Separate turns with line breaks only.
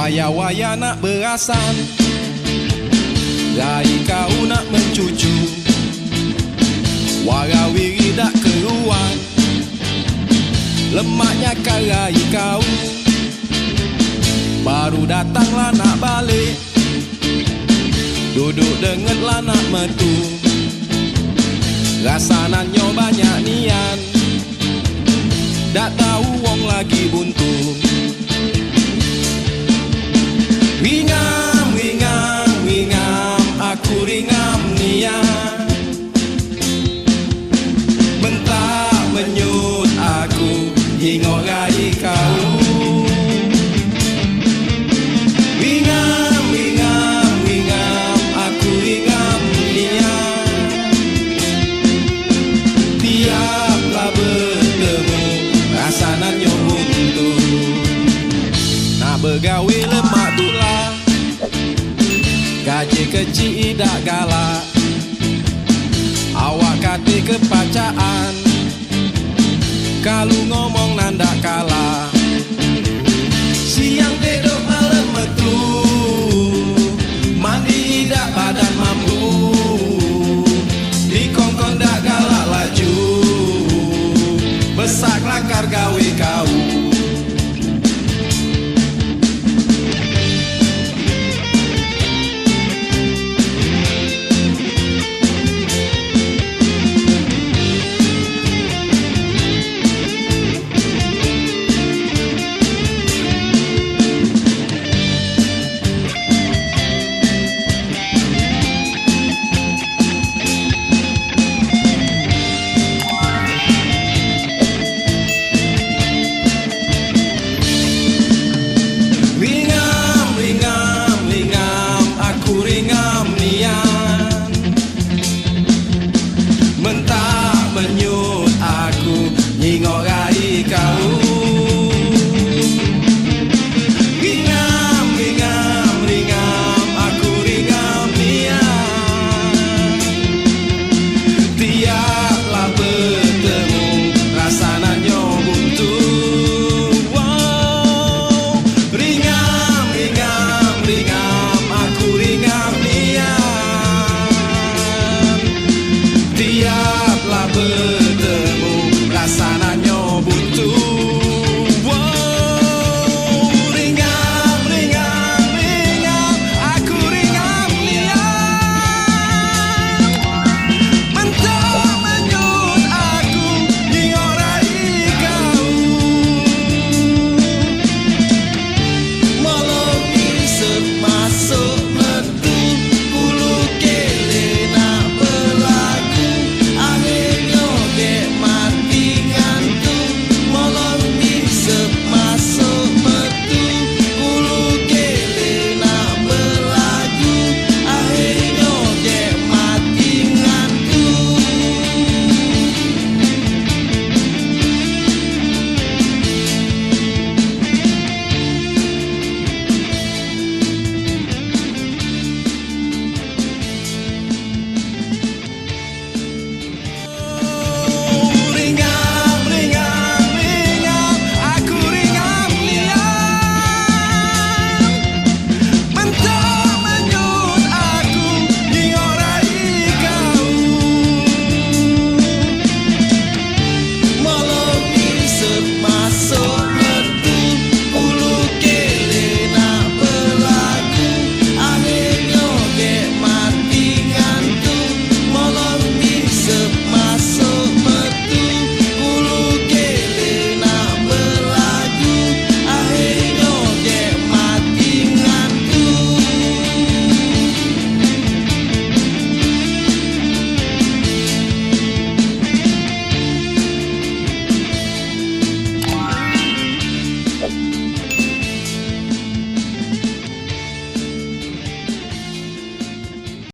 Waya-waya nak berasan, rai kau nak mencucu, warawiri dak keruan, lemaknya karai kau. Baru datanglah nak balik, duduk dengetlah nak metu, rasanannya banyak nian, dak tahu wong lagi buntu. Ringam, ringam, ringam, aku ringam nian, bentak menyut aku hingga rai kau. Ringam, ringam, ringam, aku ringam nian, tiaplah bertemu rasanannya buntu. Nak begawe lemak tulah, gaji kecil dak galak, awak kata kepacaan, kalau ngomong nandak kalah. Siang tidur malam metu, mandi dak badan mampu, di kongkong dak galak laju, besak lakar gawe kau. Mentak menyut aku nyingok rai kau. Ringam, ringam, ringam, aku ringam nian, tiaplah bertemu rasanannya buntu. Wow. Ringam, ringam, ringam, aku ringam nian, tiaplah bertemu